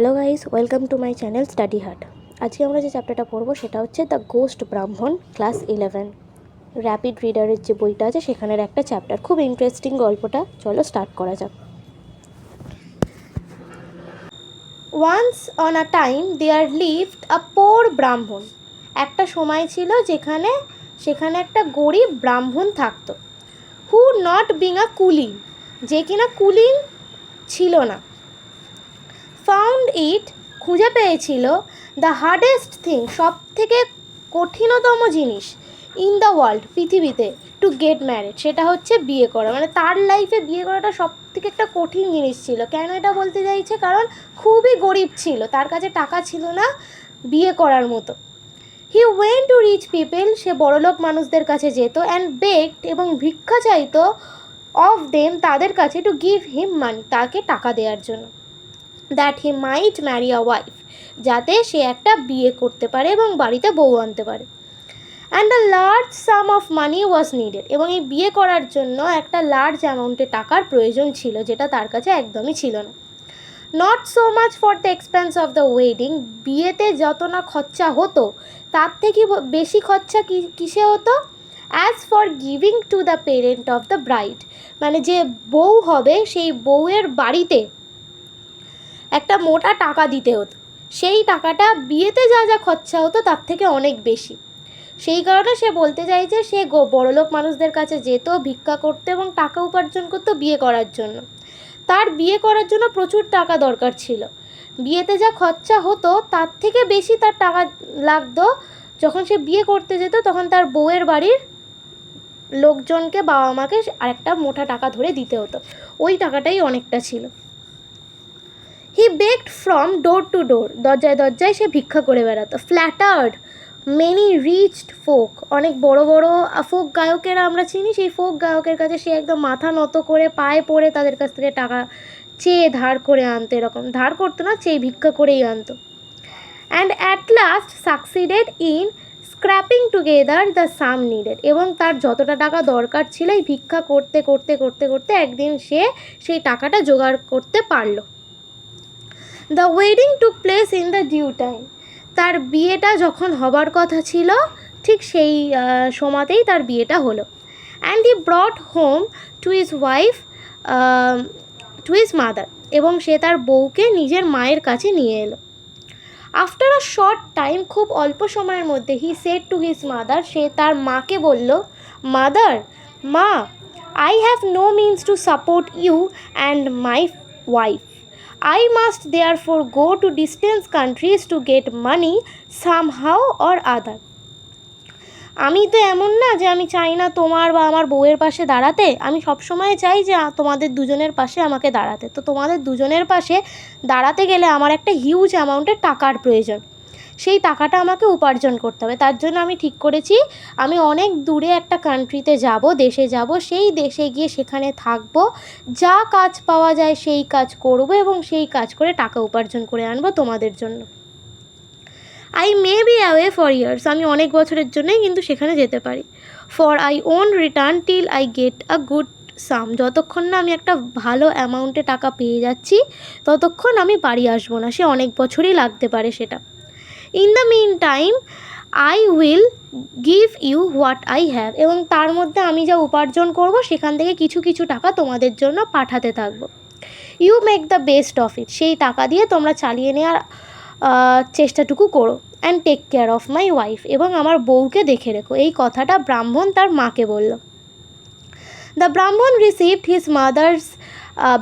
Hello guys, welcome to my channel study heart. আজকে আমরা যে চ্যাপ্টারটা পড়বো সেটা হচ্ছে দ্য গোস্ট ব্রাহ্মণ, ক্লাস 11 র্যাপিড রিডারের যে বইটা আছে সেখানের একটা চ্যাপ্টার। খুব ইন্টারেস্টিং গল্পটা, চলো স্টার্ট করা যাক। Once upon a time there lived a poor Brahmin. একটা সময় ছিল সেখানে একটা গরিব ব্রাহ্মণ থাকতো। Who not being a kulin, যে কিনা কুলিন ছিল না। ফাউন্ড ইট, খুঁজে পেয়েছিল, দ্য হার্ডেস্ট থিং, সব থেকে কঠিনতম জিনিস, ইন দ্য ওয়ার্ল্ড, পৃথিবীতে, টু গেট ম্যারিড, সেটা হচ্ছে বিয়ে করা। মানে তার লাইফে বিয়ে করাটা সব থেকে একটা কঠিন জিনিস ছিল। কেন এটা বলতে চাইছে? কারণ খুবই গরিব ছিল, তার কাছে টাকা ছিল না বিয়ে করার মতো। He went to rich people, সে বড়লোক মানুষদের কাছে যেত, অ্যান্ড বেগড, এবং ভিক্ষা চাইতো, অফ দেম, তাদের কাছে, টু গিভ হিম মানি, তাকে টাকা দেওয়ার জন্য, that he might marry a wife, যাতে সে একটা বিয়ে করতে পারে এবং বাড়িতে বউ আনতে পারে। And a large some of money was needed, এবং এই বিয়ে করার জন্য একটা লার্জ অ্যামাউন্টে টাকার প্রয়োজন ছিল, যেটা তার কাছে একদমই ছিল না। Not so much for the expense of the wedding, বিয়েতে যত না খরচা হতো তার থেকে বেশি খরচা কিসে হতো? As for giving to the parent of the bride, মানে যে বউ হবে সেই বউয়ের বাড়িতে একটা মোটা টাকা দিতে হতো। সেই টাকাটা বিয়েতে যা যা খরচা হতো তার থেকে অনেক বেশি। সেই কারণে সে বলতে চাইছে সে বড়লোক মানুষদের কাছে যেত, ভিক্ষা করতে এবং টাকা উপার্জন করতো বিয়ে করার জন্য। তার বিয়ে করার জন্য প্রচুর টাকা দরকার ছিল। বিয়েতে যা খরচা হতো তার থেকে বেশি তার টাকা লাগতো। যখন সে বিয়ে করতে যেত তখন তার বউয়ের বাড়ির লোকজনকে, বাবা মাকে আরেকটা মোটা টাকা ধরে দিতে হতো। ওই টাকাটাই অনেকটা ছিল। হি বেগড ফ্রম ডোর টু ডোর, দরজায় দরজায় সে ভিক্ষা করে বেড়াতো। ফ্ল্যাটার্ড মেনি রিচড ফোক, অনেক বড় বড় ফোক গায়কেরা আমরা চিনি, সেই ফোক গায়কের কাছে সে একদম মাথা নত করে পায়ে পড়ে তাদের কাছ থেকে টাকা চেয়ে ধার করে আনতো। এরকম ধার করতো না, চেয়ে ভিক্ষা করেই আনতো। And at last succeeded in scraping together the some needed, এবং তার যতটা টাকা দরকার ছিল এই ভিক্ষা করতে করতে করতে করতে একদিন সে সেই টাকাটা জোগাড় করতে পারলো। The wedding took place in the due time, তার বিয়েটা যখন হবার কথা ছিল ঠিক সেই সময়তেই তার বিয়েটা হলো। And he ব্রট home to his wife, two his mother, এবং সে তার বউকে নিজের মায়ের কাছে নিয়ে এলো। আফটার আ শর্ট টাইম, খুব অল্প সময়ের মধ্যে, he said to his mother, সে তার মাকে বলল, মাদার, মা, I have no means to support you and my wife, I must therefore go to distant countries to get money somehow or other. আমি তো এমন না যে আমি চাই না তোমার বা আমার বউয়ের পাশে দাঁড়াতে, আমি সবসময় চাই যে তোমাদের দুজনের পাশে আমাকে দাঁড়াতে। তো তোমাদের দুজনের পাশে দাঁড়াতে গেলে আমার একটা হিউজ অ্যামাউন্টের টাকার প্রয়োজন, সেই টাকাটা আমাকে উপার্জন করতে হবে। তার জন্য আমি ঠিক করেছি আমি অনেক দূরে একটা কান্ট্রিতে যাব, দেশে যাব, সেই দেশে গিয়ে সেখানে থাকব, যা কাজ পাওয়া যায় সেই কাজ করব এবং সেই কাজ করে টাকা উপার্জন করে আনবো তোমাদের জন্য। I may be away for years, আমি অনেক বছরের জন্যই কিন্তু সেখানে যেতে পারি। For I won't return till I get a good sum, যতক্ষণ না আমি একটা ভালো অ্যামাউন্টে টাকা পেয়ে যাচ্ছি ততক্ষণ আমি বাড়ি আসবো না, সে অনেক বছরই লাগতে পারে সেটা। In the mean time I will give you what I have, এবং তার মধ্যে আমি যা উপার্জন করব সেখান থেকে কিছু কিছু টাকা তোমাদের জন্য পাঠাতে থাকবো। You make the best of it, সেই টাকা দিয়ে তোমরা চালিয়ে নেওয়ার চেষ্টাটুকু করো। And take care of my wife, এবং আমার বউকে দেখে রেখো। এই কথাটা ব্রাহ্মণ তার মাকে বলল। দ্য ব্রাহ্মণ received his mother's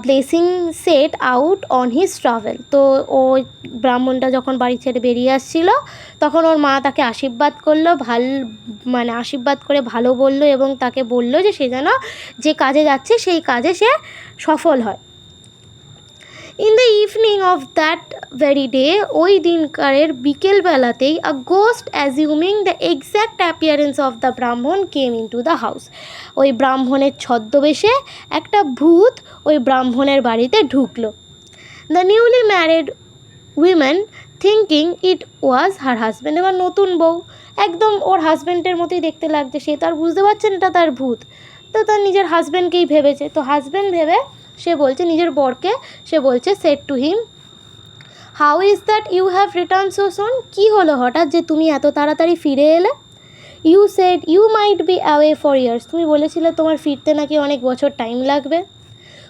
blessing set out on his travel, তো ওই ব্রাহ্মণটা যখন বাড়ি ছেড়ে বেরিয়ে আসছিল তখন ওর মা তাকে আশীর্বাদ করলো, আশীর্বাদ করে ভালো বললো এবং তাকে বলল যে সে যেন যে কাজে যাচ্ছে সেই কাজে সে সফল হয়। In the evening of that very day, ওই দিনকারের বিকেলবেলাতেই, a ghost assuming the exact appearance of the Brahmin came in to the house, ওই ব্রাহ্মণের ছদ্মবেশে একটা ভূত ওই ব্রাহ্মণের বাড়িতে ঢুকলো। The newly married women thinking it was her husband, এবার নতুন বউ একদম ওর হাজব্যান্ডের মতোই দেখতে লাগছে, সে তো আর বুঝতে পারছেন এটা তার ভূত, তো তার নিজের হাজব্যান্ডকেই ভেবেছে। তো হাজব্যান্ড ভেবে সে বলছে নিজের বরকে, সে বলছে said to him, how is that you have return so soon? কী হলো হঠাৎ যে তুমি এত তাড়াতাড়ি ফিরে এলে? You said you might be away for years, তুমি বলেছিলে তোমার ফিরতে নাকি অনেক বছর টাইম লাগবে।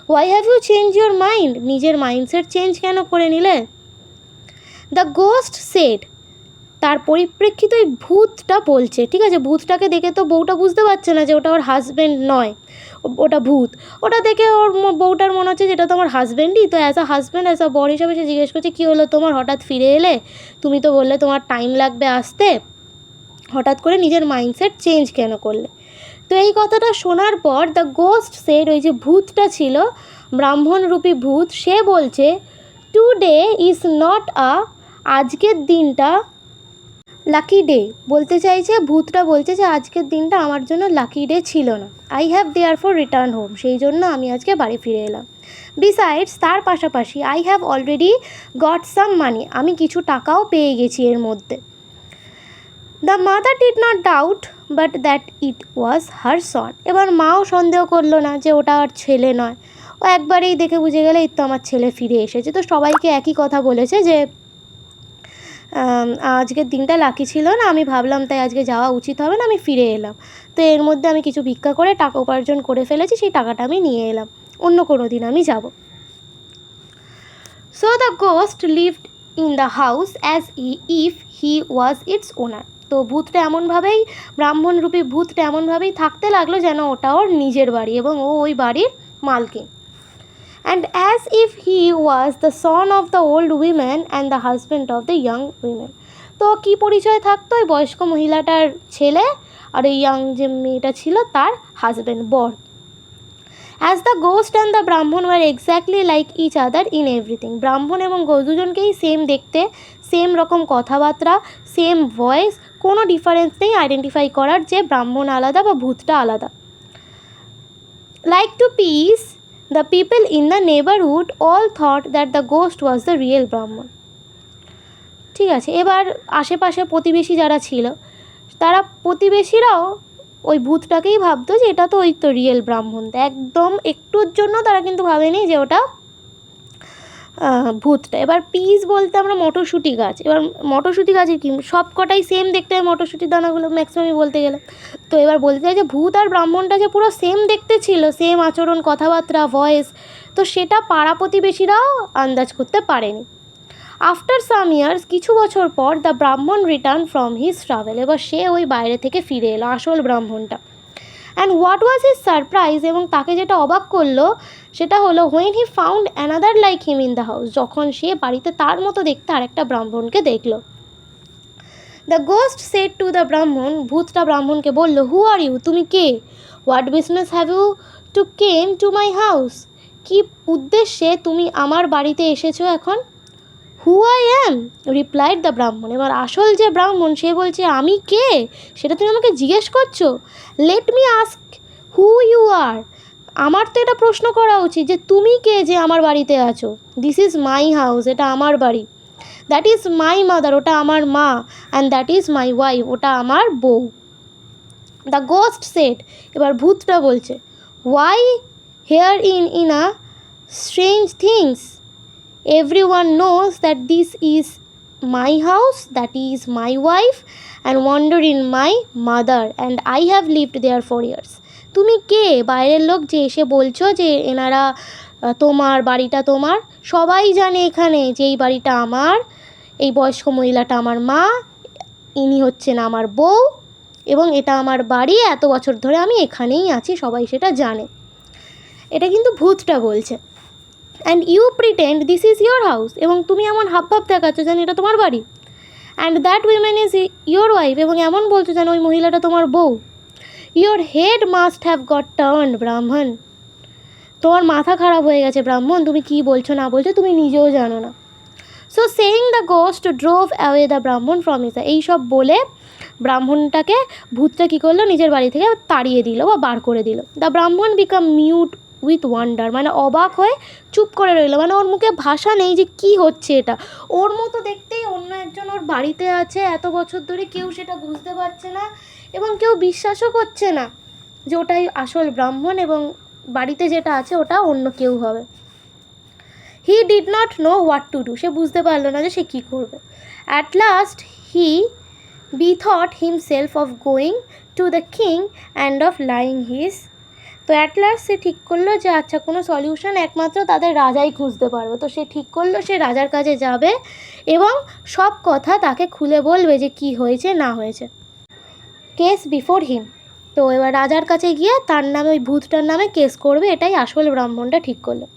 Why have you change your mind, নিজের মাইন্ডসেট চেঞ্জ কেন করে নিলে? দ্য গোস্ট সেড, তার পরিপ্রেক্ষিতে ওই ভূতটা বলছে, ঠিক আছে, ভূতটাকে দেখে তো বউটা বুঝতে পারছে না যে ওটা ওর হাজব্যান্ড নয়, ওটা ভূত। ওটা দেখে ওর বউটার মনে হচ্ছে যেটা তো আমার হাজব্যান্ডই। তো as a husband, as a বর হিসাবে সে জিজ্ঞেস করছে, কী হলো তোমার, হঠাৎ ফিরে এলে? তুমি তো বললে তোমার টাইম লাগবে আসতে, হঠাৎ করে নিজের মাইন্ডসেট চেঞ্জ কেন করলে? তো এই কথাটা শোনার পর দ্য গোস্ট সেড, ওই যে ভূতটা ছিল, ব্রাহ্মণরূপী ভূত, সে বলছে, টুডে ইজ নট আ, আজকের দিনটা লাকি ডে। বলতে চাইছে, ভূতটা বলছে যে আজকের দিনটা আমার জন্য লাকি ডে ছিল না। I have there for return home, সেই জন্য আমি আজকে বাড়ি ফিরে এলাম। বিসাইডস, তার পাশাপাশি, I have already got some money, আমি কিছু টাকাও পেয়ে গেছি এর মধ্যে। The mother did not doubt but that it was her son, এবার মাও সন্দেহ করলো না যে ওটা আর ছেলে নয়। ও একবারেই দেখে বুঝে গেলে এই তো আমার ছেলে ফিরে এসেছে। তো সবাইকে একই কথা বলেছে যে আজকের দিনটা লাকি ছিল না, আমি ভাবলাম তাই আজকে যাওয়া উচিত হবে না, আমি ফিরে এলাম। তো এর মধ্যে আমি কিছু ভিক্ষা করে টাকা উপার্জন করে ফেলেছি, সেই টাকাটা আমি নিয়ে এলাম, অন্য কোনো দিন আমি যাব। So the ghost lived in the house as if he was it's ওনার, তো ভূতটা এমনভাবেই, ব্রাহ্মণরূপী ভূতটা এমনভাবেই থাকতে লাগলো যেন ওটা ওর নিজের বাড়ি এবং ও ওই বাড়ির মালকিন। And as if he was the son of the old women and the husband of the young women, তো কী পরিচয় থাকতো, ওই বয়স্ক মহিলাটার ছেলে আর ওই ইয়াং যে মেয়েটা ছিল তার হাজব্যান্ড, বর। As the ghost and the Brahmin were exactly like each other in everything, ব্রাহ্মণ এবং গোস্ট দুজনকেই সেম দেখতে, সেম রকম কথাবার্তা, সেম ভয়েস, কোনো ডিফারেন্স নেই আইডেন্টিফাই করার যে ব্রাহ্মণ আলাদা বা ভূতটা আলাদা। Like two peas, the people in the neighborhood all thought that the ghost was the real ব্রাহ্মণ। ঠিক আছে, এবার আশেপাশে প্রতিবেশী যারা ছিল, তারা প্রতিবেশীরাও ওই ভূতটাকেই ভাবতো যে এটা তো ওই তো রিয়েল ব্রাহ্মণ। একদম একটুর জন্য তারা কিন্তু ভাবেনি যে ওটা ভূতটা। এবার পিস বলতে আমরা মটরশুঁটি গাছ, এবার মটরশুঁটি গাছের কি সব কটাই সেম দেখতে হয়, মটরশুঁটির দানাগুলো ম্যাক্সিমামই বলতে গেলে। তো এবার বলতে চাই যে ভূত আর ব্রাহ্মণটা যে পুরো সেম দেখতে ছিল, সেম আচরণ, কথাবার্তা, ভয়েস, তো সেটা পাড়া প্রতিবেশীরাও আন্দাজ করতে পারেনি। আফটার সাম ইয়ার্স, কিছু বছর পর, দ্য ব্রাহ্মণ রিটার্ন ফ্রম হিজ ট্রাভেল, এবার সে ওই বাইরে থেকে ফিরে এলো, আসল ব্রাহ্মণটা। And what was his surprise, এবং তাকে যেটা অবাক করলো সেটা হলো, when he found another like him in the house, যখন সে বাড়িতে তার মতো দেখতে আরেকটা ব্রাহ্মণকে দেখলো। The ghost said to the Brahmin, ভূতটা ব্রাহ্মণকে বলল, হু আর ইউ, তুমি কে? What business have you to came to my house, কী উদ্দেশ্যে তুমি আমার বাড়িতে এসেছো এখন? Who I am, replied the ব্রাহ্মণ, এবার আসল যে ব্রাহ্মণ সে বলছে, আমি কে সেটা তুমি আমাকে জিজ্ঞেস করছো? Let me ask who you are, আমার তো এটা প্রশ্ন করা উচিত যে তুমি কে যে আমার বাড়িতে আছো। দিস ইজ মাই হাউস, এটা আমার বাড়ি। দ্যাট ইজ মাই মাদার, ওটা আমার মা। And that is my wife, ওটা আমার বউ। দ্য গোস্ট সেড, এবার ভূতটা বলছে, why here in a strange things, everyone knows that this is my house, that is my wife, and wander in my mother, and I have lived there for years. তুমি কে, বাইরের লোক যে এসে বলছো যে এনারা তোমার বাড়িটা তোমার, সবাই জানে এখানে যে এই বাড়িটা আমার, এই বয়স্ক মহিলাটা আমার মা, ইনি হচ্ছেন আমার বউ, এবং এটা আমার বাড়ি, এত বছর ধরে আমি এখানেই আছি, সবাই সেটা জানে। এটা কিন্তু ভূতটা বলছে। And you pretend this is your house, এবং তুমি এমন হাবভাব দেখাচ্ছ যেন এটা তোমার বাড়ি। And that women is your wife, এবং এমন বলছো যেন ওই মহিলাটা তোমার বউ। Your head must have got turn Brahman, তোমার মাথা খারাপ হয়ে গেছে ব্রাহ্মণ, তুমি কী বলছো না বলছো তুমি নিজেও জানো না। So saying the ghost drove away the ব্রাহ্মণ ফ্রম হিজ, এইসব বলে ব্রাহ্মণটাকে ভূতটা কী করলো, নিজের বাড়ি থেকে তাড়িয়ে দিল বা বার করে দিল। দ্য ব্রাহ্মণ বিকাম মিউট উইথ ওয়ান্ডার, মানে অবাক হয়ে চুপ করে রইল, মানে ওর মুখে ভাষা নেই যে কী হচ্ছে এটা। ওর মতো দেখতেই অন্য একজন ওর বাড়িতে আছে এত বছর ধরে, কেউ সেটা বুঝতে পারছে না এবং কেউ বিশ্বাসও করছে না যে ওটাই আসল ব্রাহ্মণ এবং বাড়িতে যেটা আছে ওটা অন্য কেউ হবে। He did not know what to do, সে বুঝতে পারলো না যে সে কী করবে। At last he bethought himself of going to the king and of lying his, তো অ্যাট লাস্ট সে ঠিক করলো যে আচ্ছা কোনো সলিউশন একমাত্র তাদের রাজাই খুঁজতে পারবে। তো সে ঠিক করলো সে রাজার কাছে যাবে এবং সব কথা তাকে খুলে বলবে যে কি হয়েছে না হয়েছে। কেস বিফোর হিম, তো এবার রাজার কাছে গিয়ে তার নামে ওই ভূতটার নামে কেস করবে, এটাই আসল ব্রাহ্মণটা ঠিক করলো।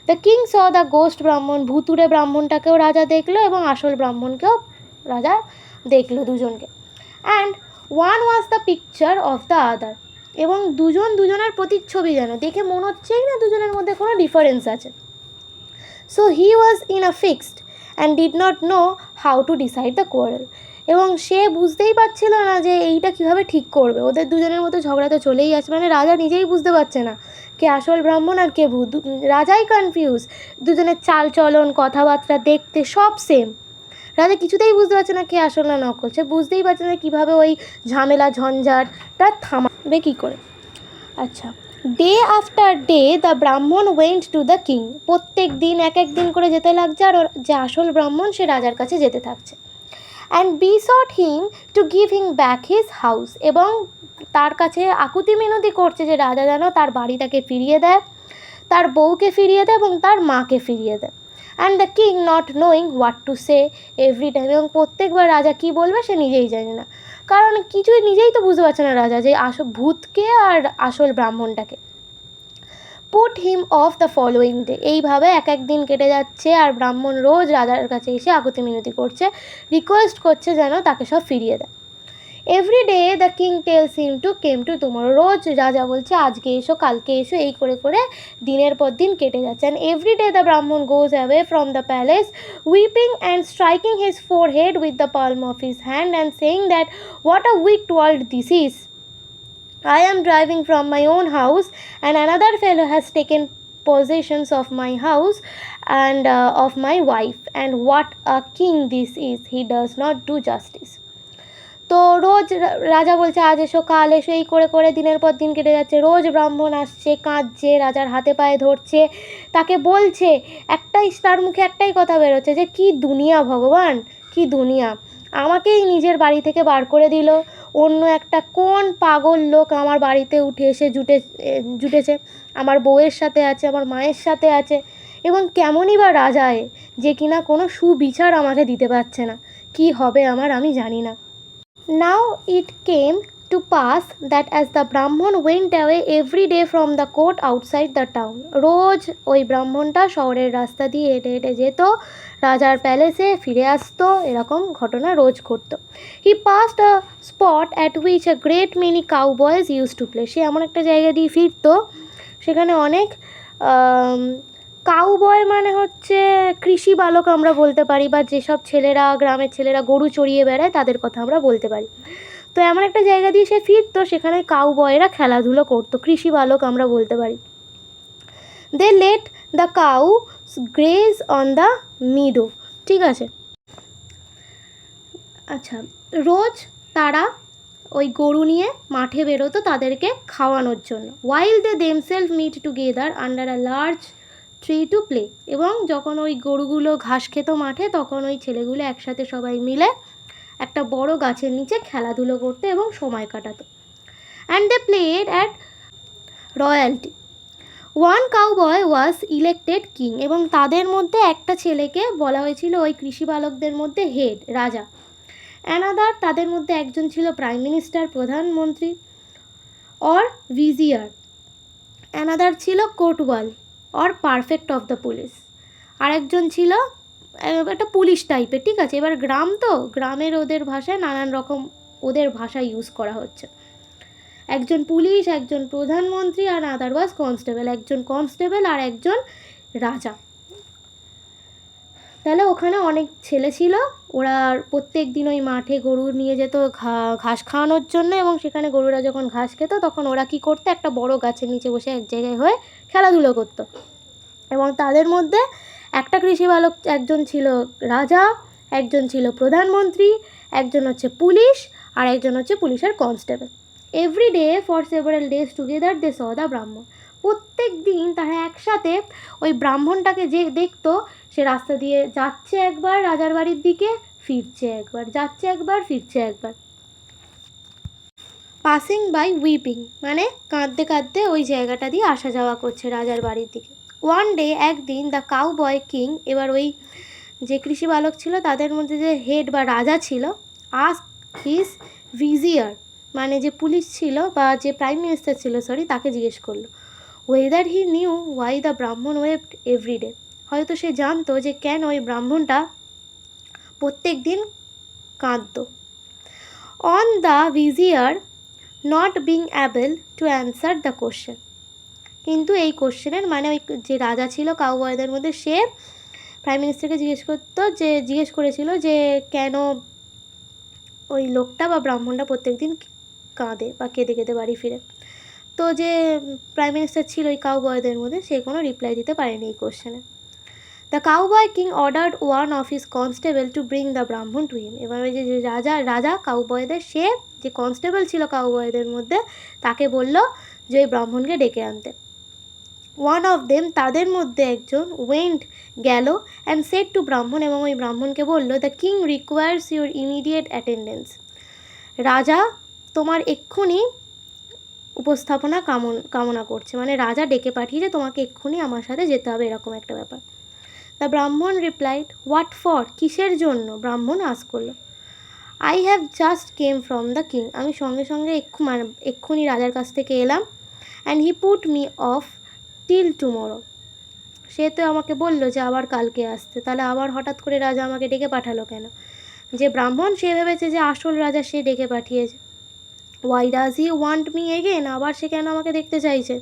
The king saw the ghost ব্রাহ্মণ, ভূতুরে ব্রাহ্মণটাকেও রাজা দেখলো এবং আসল ব্রাহ্মণকেও রাজা দেখলো দুজনকে। And one was the picture of the other, এবং দুজন দুজনের প্রতিচ্ছবি যেন, দেখে মনে হচ্ছেই না দুজনের মধ্যে কোনো ডিফারেন্স আছে। So he was in a fixed and did not know how to decide the quarrel, এবং সে বুঝতেই পারছিল না যে এইটা কীভাবে ঠিক করবে। ওদের দুজনের মধ্যে ঝগড়া তো চলেই আছে, মানে রাজা নিজেই বুঝতে পারছে না কে আসল ব্রাহ্মণ আর কে ভূত, রাজাই কনফিউজ। দুজনের চাল চলন কথাবার্তা দেখতে সব সেম, রাজা কিছুতেই বুঝতে পারছে না কে আসল না নকল। সে বুঝতেই পারছে না কীভাবে ওই ঝামেলা ঝঞ্ঝাটটা থামাবে কী করে। আচ্ছা, day after day the Brahmin went to the king, প্রত্যেক দিন এক এক দিন করে যেতে লাগছে আর যে আসল ব্রাহ্মণ সে রাজার কাছে যেতে থাকছে। And besought him to give him back his house, এবং তার কাছে আকুতি মিনতি করছে যে রাজা যেন তার বাড়িটাকে ফিরিয়ে দেয়, তার বউকে ফিরিয়ে দেয় এবং তার মাকে ফিরিয়ে দেয়। And the king not knowing what to say every time, এবং প্রত্যেকবার রাজা কী বলবে সে নিজেই জানে না, কারণ কিছুই নিজেই তো বুঝতে পারছে না রাজা যে ভূতকে আর আসল ব্রাহ্মণটাকে। Put him off the following day, এইভাবে এক এক দিন কেটে যাচ্ছে আর ব্রাহ্মণ রোজ রাজার কাছে এসে আকুতি মিনতি করছে, রিকোয়েস্ট করছে যেন তাকে সব ফিরিয়ে দেয়। Every day the king tells him to came to tomorrow, রোজ রাজা বলছে আজকে এসো কালকে এসো, এই করে করে দিনের পর দিন কেটে যাচ্ছে। And every day the Brahmin goes away from the palace weeping and striking his forehead with the palm of his hand and saying that what a wicked world this is, I am driving from my own house and another fellow has taken possessions of my house and of my wife, and what a king this is, he does not do justice. তো রোজ রাজা বলছে আজ এসো কাল এসো, এই করে করে দিনের পর দিন কেটে যাচ্ছে। রোজ ব্রাহ্মণ আসছে কাঁদছে, রাজার হাতে পায়ে ধরছে, তাকে বলছে, তার মুখে একটাই কথা বেরোচ্ছে যে কি দুনিয়া ভগবান, কি দুনিয়া, আমাকেই নিজের বাড়ি থেকে বার করে দিল, অন্য একটা কোন পাগল লোক আমার বাড়িতে উঠে এসে জুটেছে, আমার বউয়ের সাথে আছে, আমার মায়ের সাথে আছে, এবং কেমনই বা রাজায় যে কিনা কোনো সুবিচার আমাকে দিতে পারছে না, কি হবে আমার আমি জানি না। Now it came to pass that as the Brahman went away every day from the court outside the town, রোজ ওই ব্রাহ্মণটা শহরের রাস্তা দিয়ে হেঁটে হেঁটে যেত, রাজার প্যালেসে ফিরে আসতো, এরকম ঘটনা রোজ ঘটতো। He passed a spot at which a great many cowboys used to play, সে এমন একটা জায়গা দিয়ে ফিরতো সেখানে অনেক কাউবয় মানে হচ্ছে কৃষি বালক আমরা বলতে পারি, বা যেসব ছেলেরা গ্রামের ছেলেরা গরু চড়িয়ে বেড়ায় তাদের কথা আমরা বলতে পারি। তো এমন একটা জায়গা দিয়ে সে ফিরতো সেখানে কাউবয়েরা খেলাধুলো করতো, কৃষি বালক আমরা বলতে পারি। They let the cow graze on the meadow, ঠিক আছে। আচ্ছা, রোজ তারা ওই গরু নিয়ে মাঠে বেরোতো তাদেরকে খাওয়ানোর জন্য। While they themselves meet together under a large tree to play, এবং যখন ওই গরুগুলো ঘাস খেত মাঠে তখন ওই ছেলেগুলো একসাথে সবাই মিলে একটা বড় গাছের নিচে খেলাধুলো করতো এবং সময় কাটাতো। And they played at royalty, one cowboy was elected king, এবং তাদের মধ্যে একটা ছেলেকে বলা হয়েছিল ওই কৃষি বালকদের মধ্যে হেড, রাজা। অ্যানাদার, তাদের মধ্যে একজন ছিল প্রাইম মিনিস্টার, প্রধানমন্ত্রী, অর ভিজিয়ার। অ্যানাদার ছিল kotwal or perfect of the police, আরেকজন ছিল একটা পুলিশ টাইপের, ঠিক আছে। এবার গ্রাম তো, গ্রামের ওদের ভাষায় নানান রকম ওদের ভাষা ইউজ করা হচ্ছে। একজন পুলিশ, একজন প্রধানমন্ত্রী, আর আদারওয়াইজ কনস্টেবল, একজন কনস্টেবল আর একজন রাজা। তাহলে ওখানে অনেক ছেলে ছিল, ওরা প্রত্যেক দিন ওই মাঠে গরু নিয়ে যেত ঘাস খাওয়ানোর জন্য, এবং সেখানে গরুরা যখন ঘাস খেত তখন ওরা কী করতো, একটা বড় গাছের নিচে বসে এক জায়গায় হয়ে খেলাধুলো করতো। এবং তাদের মধ্যে একটা কৃষি বালক, একজন ছিল রাজা, একজন ছিল প্রধানমন্ত্রী, একজন হচ্ছে পুলিশ, আর একজন হচ্ছে পুলিশের constable. Every day for several days together they saw the Brahman, প্রত্যেক দিন তারা একসাথে ওই ব্রাহ্মণটাকে যে দেখতো, সে রাস্তা দিয়ে যাচ্ছে একবার রাজার বাড়ির দিকে, ফিরছে একবার, যাচ্ছে একবার, ফিরছে একবার। পাসিং বাই উইপিং মানে কাঁদতে কাঁদতে ওই জায়গাটা দিয়ে আসা যাওয়া করছে রাজার বাড়ির দিকে। ওয়ান ডে, একদিন, দ্য কাউ বয় কিং, এবার ওই যে কৃষি বালক ছিল তাদের মধ্যে যে হেড বা রাজা ছিল, আস্ক হিজ ভিজিয়ার মানে যে পুলিশ ছিল বা যে প্রাইম মিনিস্টার ছিল সরি, তাকে জিজ্ঞেস করলো whether he knew why the Brahmin wept everyday, হয়তো সে জানতো যে কেন ওই ব্রাহ্মণটা প্রত্যেক দিন কাঁদতো। On the vizier not being able to answer the question, কিন্তু এই কোশ্চেনের মানে ওই যে রাজা ছিল কাউবয়দের মধ্যে, সে প্রাইম মিনিস্টারকে জিজ্ঞেস করেছিল যে কেন ওই লোকটা বা ব্রাহ্মণটা প্রত্যেক দিন কাঁদে বা কেঁদে কেঁদে বাড়ি ফিরে। তো যে প্রাইম মিনিস্টার ছিল ওই কাউবয়দের মধ্যে, সে কোনো রিপ্লাই দিতে পারেনি এই কোশ্চেনে। The cowboy king ordered one of his constable to bring the ব্রাহ্মণ টু হিম, এবার ওই যে রাজা কাউবয়দের, সে যে কনস্টেবল ছিল কাউবয়দের মধ্যে, তাকে বলল যে ওই ব্রাহ্মণকে ডেকে আনতে। ওয়ান অফ দেম, তাদের মধ্যে একজন, ওয়েন্ট গেল অ্যান্ড সেড টু ব্রাহ্মণ, এবং ওই ব্রাহ্মণকে বলল the king requires your immediate attendance, রাজা তোমার এক্ষুনি উপস্থাপনা কামনা করছে, মানে রাজা ডেকে পাঠিয়েছে, তোমাকে এক্ষুনি আমার সাথে যেতে হবে, এরকম একটা ব্যাপার। দ্য ব্রাহ্মণ রিপ্লাইড হোয়াট ফর, কিসের জন্য, ব্রাহ্মণ আস্ক করলো। I have just came from the king, আমি সঙ্গে সঙ্গে এক্ষুনি রাজার কাছ থেকে এলাম। And he put me off till tomorrow, সে তো আমাকে বললো যে আবার কালকে আসতে, তাহলে আবার হঠাৎ করে রাজা আমাকে ডেকে পাঠালো কেন? যে ব্রাহ্মণ সে ভেবেছে যে আসল রাজা সে ডেকে পাঠিয়েছে। Why does he want me again, আবার সে কেন আমাকে দেখতে চাইছে?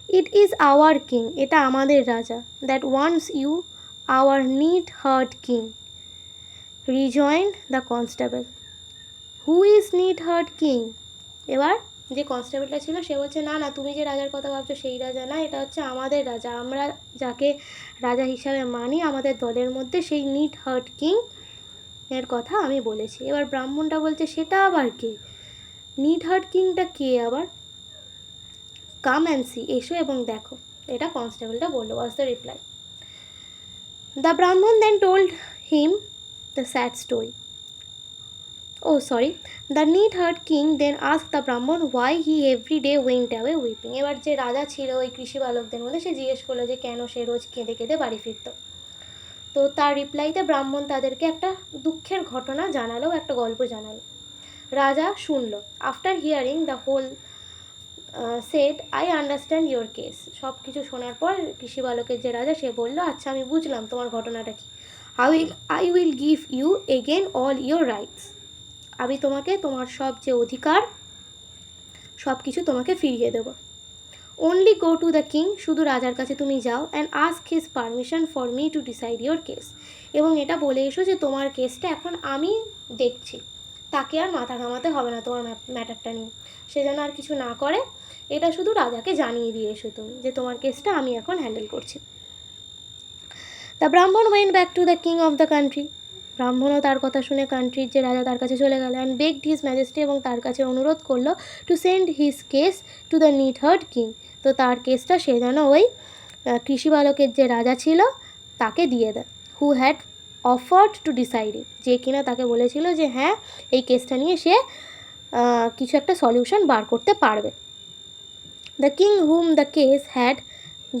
ইট ইজ আওয়ার কিং, এটা আমাদের রাজা। That wants you, our neatherd king, rejoined the constable. Who is neatherd king, এবার যে কনস্টেবলটা ছিল সে বলছে না না, তুমি যে রাজার কথা ভাবছো সেই রাজা না, এটা হচ্ছে আমাদের রাজা, আমরা যাকে রাজা হিসাবে মানি আমাদের দলের মধ্যে, সেই নিড হার্ট কিং এর কথা আমি বলেছি। এবার ব্রাহ্মণটা বলছে সেটা আবার কে, নিড হার্ট কিংটা কে আবার? কাম অ্যান্ড সি, এসো এবং দেখো, এটা কনস্টেবলটা বললো, was the reply. The Brahmin then told him the sad story, the neatherd king then ask the Brahmin why he every day went away weeping, এবার যে রাজা ছিল ওই কৃষি বালকদের মধ্যে, সে জিজ্ঞেস করলো যে কেন সে রোজ কেঁদে কেঁদে বাড়ি ফিরত। তো তার রিপ্লাইতে ব্রাহ্মণ তাদেরকে একটা দুঃখের ঘটনা জানালো, একটা গল্প জানালো। রাজা শুনলো। After hearing the whole said I understand your case, সব কিছু শোনার পর কৃষি বালকের যে রাজা, সে বললো আচ্ছা আমি বুঝলাম তোমার ঘটনাটা কি। I will give you again all your rights, আমি তোমাকে তোমার সব যে অধিকার সব কিছু তোমাকে ফিরিয়ে দেবো। Only go to the king, শুধু রাজার কাছে তুমি যাও, and ask his permission for me to decide your case, এবং এটা বলে এসো যে তোমার কেসটা এখন আমি দেখছি, তাকে আর মাথা ঘামাতে হবে না তোমার ম্যাটারটা নিয়ে, সে যেন আর কিছু না করে, এটা শুধু রাজাকে জানিয়ে দিয়ে এসো তুমি যে তোমার কেসটা আমি এখন হ্যান্ডেল করছি। The Brahmin went back to the king of the country, ব্রাহ্মণও তার কথা শুনে কান্ট্রির যে রাজা তার কাছে চলে গেল, অ্যান্ড বেগড হিজ ম্যাজেস্টি, এবং তার কাছে অনুরোধ করলো to send his case to the neatherd king, তো তার কেসটা সে যেন ওই কৃষি বালকের যে রাজা ছিল তাকে দিয়ে দেয়। Who had offered to decide it, যে কিনা তাকে বলেছিল যে হ্যাঁ এই কেসটা নিয়ে সে কিছু একটা সলিউশন বার করতে পারবে। The king hmm the case had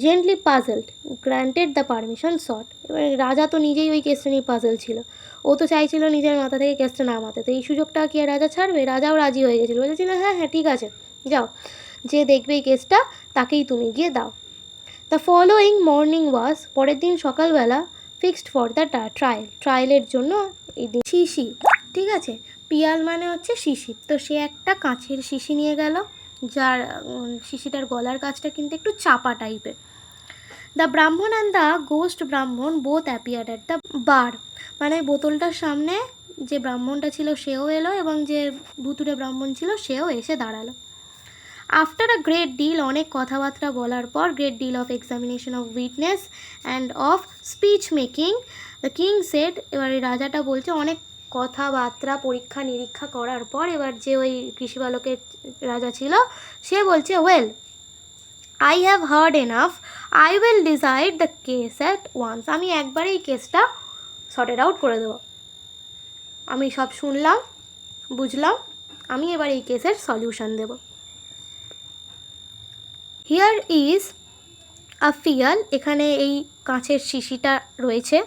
gently puzzled granted the permission thought, এবার রাজা তো নিজেই ওই কেসটা নিয়ে পাজল ছিল, ও তো চাইছিল নিজের মাথা থেকে কেসটা নামাতে, তো এই সুযোগটা কি আর রাজা ছাড়বে? রাজাও রাজি হয়ে গেছিলো, বলেছিল হ্যাঁ হ্যাঁ ঠিক আছে যাও, যে দেখবে এই কেসটা তাকেই তুমি গিয়ে দাও। দ্য ফলোয়িং মর্নিং ওয়াজ, পরের দিন সকালবেলা, ফিক্সড ফর দ্য ট্রায়ালের জন্য এই দিন শিশি, ঠিক আছে, পিয়াল মানে হচ্ছে শিশি, তো সে একটা কাঁচের শিশি নিয়ে গেল, যার শিশিটার গলার কাছটা কিন্তু একটু চাপা টাইপের। দ্য ব্রাহ্মণ অ্যান্ড দ্য গোস্ট ব্রাহ্মণ বোথ অ্যাপিয়ার্ড অ্যাট দ্য বার, মানে বোতলটার সামনে যে ব্রাহ্মণটা ছিল সেও এলো, এবং যে ভুতুড়ে ব্রাহ্মণ ছিল সেও এসে দাঁড়ালো। আফটার আ গ্রেট ডিল, অনেক কথাবার্তা বলার পর, great deal of examination of witness and of speech making, the king said, এবার এই রাজাটা বলছে অনেক কথাবার্তা পরীক্ষা নিরীক্ষা করার পর, এবার যে ওই কৃষি বালকের রাজা ছিল সে বলছে well I have heard enough, I will decide the case at once. আমি একবারে এই কেসটা সর্টেড আউট করে দেবো। আমি সব শুনলাম, বুঝলাম, আমি এবার এই কেসের সলিউশন দেব। হিয়ার ইজ আ ফিয়াল, এখানে এই কাঁচের শিশিটা রয়েছে।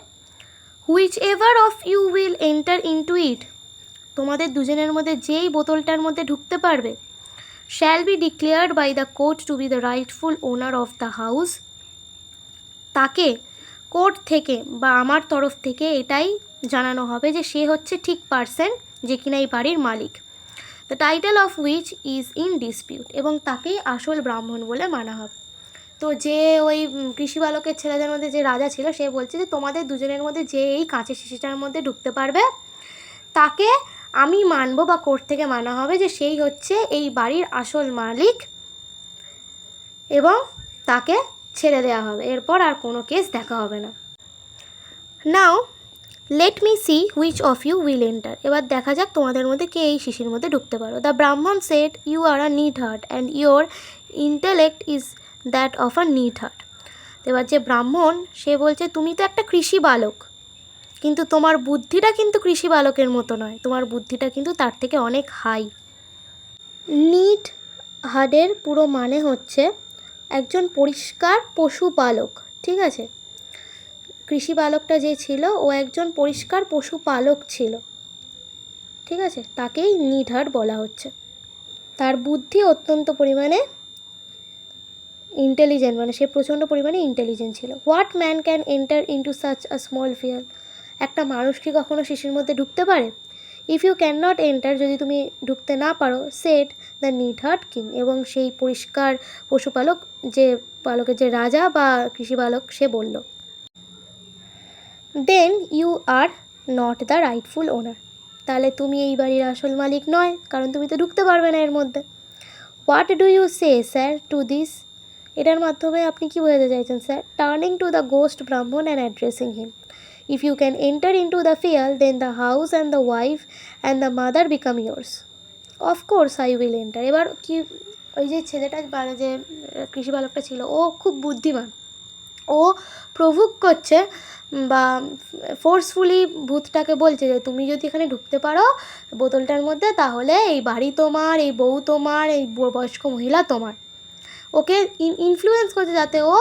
Whichever of you will enter into it, তোমাদের দুজনের মধ্যে যেই বোতলটার মধ্যে ঢুকতে পারবে, shall be declared by the court to be the rightful owner of the house, তাকে কোর্ট থেকে বা আমার তরফ থেকে এটাই জানানো হবে যে সে হচ্ছে ঠিক পার্সন যে কিনা এই বাড়ির মালিক। The title of which is in dispute, এবং তাকেই আসল ব্রাহ্মণ বলে মানা হবে। তো যে ওই কৃষি বালকের ছেলেদের মধ্যে যে রাজা ছিল, সে বলছে যে তোমাদের দুজনের মধ্যে যে এই কাঁচের শিশিটার মধ্যে ঢুকতে পারবে, তাকে আমি মানবো বা কোর্ট থেকে মানা হবে যে সেই হচ্ছে এই বাড়ির আসল মালিক, এবং তাকে ছেড়ে দেওয়া হবে। এরপর আর কোনো কেস দেখা হবে না। Now let me see which of you will enter, এবার দেখা যাক তোমাদের মধ্যে কে এই শিশির মধ্যে ঢুকতে পারো। The Brahmin said you are a neat heart and your intellect is that of a neat heart. এবার যে ব্রাহ্মণ, সে বলছে তুমি তো একটা কৃষি বালক, কিন্তু তোমার বুদ্ধিটা কিন্তু কৃষি বালকের মতো নয়, তোমার বুদ্ধিটা কিন্তু তার থেকে অনেক হাই। নিট হার্টের পুরো মানে হচ্ছে একজন পরিষ্কার পশুপালক, ঠিক আছে? কৃষি বালকটা যে ছিল ও একজন পরিষ্কার পশুপালক ছিল, ঠিক আছে? তাকেই নিট হার্ট বলা হচ্ছে। তার বুদ্ধি অত্যন্ত পরিমাণে ইন্টেলিজেন্ট, মানে সে প্রচণ্ড পরিমাণে ইন্টেলিজেন্ট ছিল। What man can enter into such a small phial, একটা মানুষ কি কখনো শিশির মধ্যে ঢুকতে পারে? If you can not enter, যদি তুমি ঢুকতে না পারো, said the neat heart king, এবং সেই পরিষ্কার পশুপালক, যে পালকের যে রাজা বা কৃষি বালক, সে বলল, then you are not the rightful owner, তাহলে তুমি এই বাড়ির আসল মালিক নয়, কারণ তুমি তো ঢুকতে পারবে না এর মধ্যে। What do you say sir to this, এটার মাধ্যমে আপনি কি বোঝাতে চাইছেন sir? Turning to the ghost Brahmin and addressing him, if you can enter into the phial then the house and the wife and the mother become yours, of course I will enter. এবার কি, ওই যে ছেলেটা মানে যে কৃষি বালকটা ছিল, ও খুব বুদ্ধিমান, ও প্রভোগ করছে বা ফোর্সফুলি ভূতটাকে বলছে যে তুমি যদি এখানে ঢুকতে পারো বোতলটার মধ্যে, তাহলে এই বাড়ি তোমার, এই বউ তোমার, এই বয়স্ক মহিলা তোমার। ওকে ইনফ্লুয়েন্স করছে যাতে ও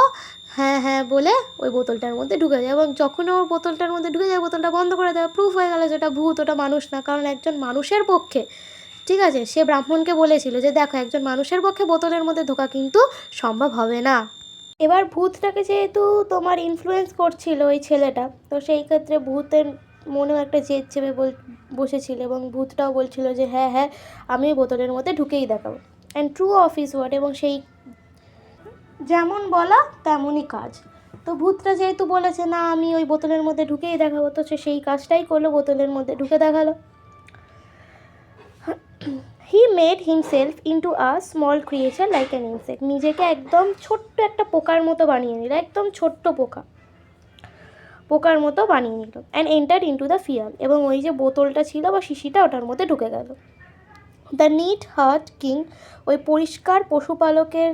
হ্যাঁ হ্যাঁ বলে ওই বোতলটার মধ্যে ঢুকে যায়, এবং যখন ও বোতলটার মধ্যে ঢুকে যায়, বোতলটা বন্ধ করে দেয়। প্রুফ হয়ে গেল যেটা ভূত, ওটা মানুষ না। কারণ একজন মানুষের পক্ষে, ঠিক আছে, সে ব্রাহ্মণকে বলেছিল যে দেখো, একজন মানুষের পক্ষে বোতলের মধ্যে ঢোকা কিন্তু সম্ভব হবে না। এবার ভূতটাকে যেহেতু তোমার ইনফ্লুয়েন্স করছিল ওই ছেলেটা, তো সেই ক্ষেত্রে ভূতের মনেও একটা জেদ চেপে বসেছিল, এবং ভূতটাও বলছিল যে হ্যাঁ হ্যাঁ আমি বোতলের মধ্যে ঢুকেই দেখাবো। And true of his word, এবং সেই যেমন বলা তেমনই কাজ। তো ভূতটা যেহেতু বলেছে না আমি ওই বোতলের মধ্যে ঢুকেই দেখাবো, তো সে সেই কাজটাই করলো, বোতলের মধ্যে ঢুকে দেখালো। He made himself into a small creature like an insect, নিজেকে একদম ছোট্ট একটা পোকার মতো বানিয়ে নিল, একদম ছোট্ট পোকার মতো বানিয়ে নিল। অ্যান্ড এন্টার ইন্টু দ্য ফিয়াল, এবং ওই যে বোতলটা ছিল বা শিশিটা, ওটার মধ্যে ঢুকে গেল। দ্য নিট হার্ট কিং, ওই পরিষ্কার পশুপালকের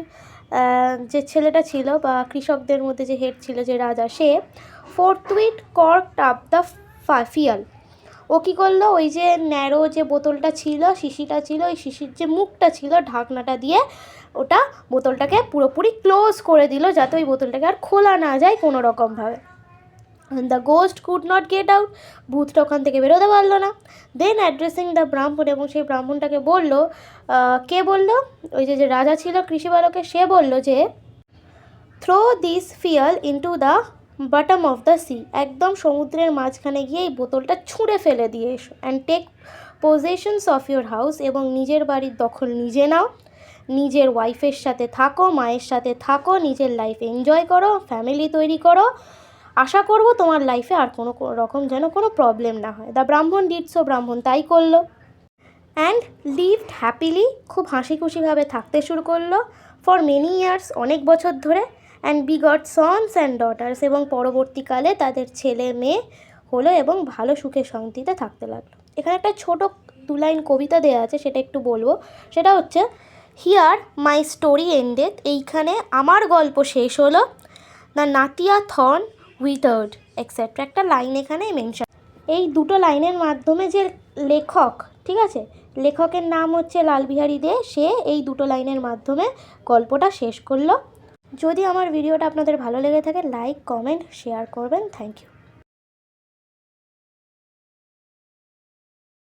যে ছেলেটা ছিল বা কৃষকদের মধ্যে যে হেড ছিল, যে রাজা, সে ফোর্থউইথ কর্কড আপ দ্য ফিয়াল, ও কী করলো, ওই যে ন্যারো যে বোতলটা ছিল, শিশিটা ছিল, ওই শিশির যে মুখটা ছিল, ঢাকনাটা দিয়ে ওটা বোতলটাকে পুরোপুরি ক্লোজ করে দিল, যাতে ওই বোতলটাকে আর খোলা না যায় কোনো রকমভাবে। The ghost could not get out, ভূতটা ওখান থেকে বেরোতে পারলো না। দেন অ্যাড্রেসিং দ্য ব্রাহ্মণ, এবং সেই ব্রাহ্মণটাকে বলল, কে বলল, ওই যে রাজা ছিল কৃষি বালকের, সে বলল যে throw this phial into the bottom of the sea, একদম সমুদ্রের মাঝখানে গিয়ে এই বোতলটা ছুঁড়ে ফেলে দিয়ে এসো। And take possessions of your house, এবং নিজের বাড়ির দখল নিজে নাও, নিজের ওয়াইফের সাথে থাকো, মায়ের সাথে থাকো, নিজের লাইফ এনজয় করো, ফ্যামিলি তৈরি করো। আশা করবো তোমার লাইফে আর কোনো রকম যেন কোনো প্রবলেম না হয়। দ্য ব্রাহ্মণ ডিড সো, ব্রাহ্মণ তাই করলো। অ্যান্ড লিভড হ্যাপিলি, খুব হাসি খুশিভাবে থাকতে শুরু করলো। ফর মেনি ইয়ার্স, অনেক বছর ধরে। অ্যান্ড বিগট সন্স অ্যান্ড ডটার্স, এবং পরবর্তীকালে তাদের ছেলে মেয়ে হলো এবং ভালো সুখে শান্তিতে থাকতে লাগলো। এখানে একটা ছোট 2 লাইন কবিতা দেওয়া আছে, সেটা একটু বলবো। সেটা হচ্ছে, হিয়ার মাই স্টোরি এন্ডেড, এইখানে আমার গল্প শেষ হলো। দ্য নাতিয়া থর্ন উইথার্ড এক্সেট্রা একটা লাইন এখানে মেনশন। এই দুটো লাইনের মাধ্যমে যে লেখক, ঠিক আছে, লেখকের নাম হচ্ছে লালবিহারী দে, সে এই দুটো লাইনের মাধ্যমে গল্পটা শেষ করলো। যদি আমার ভিডিওটা আপনাদের ভালো লেগে থাকে লাইক কমেন্ট শেয়ার করবেন। Thank you.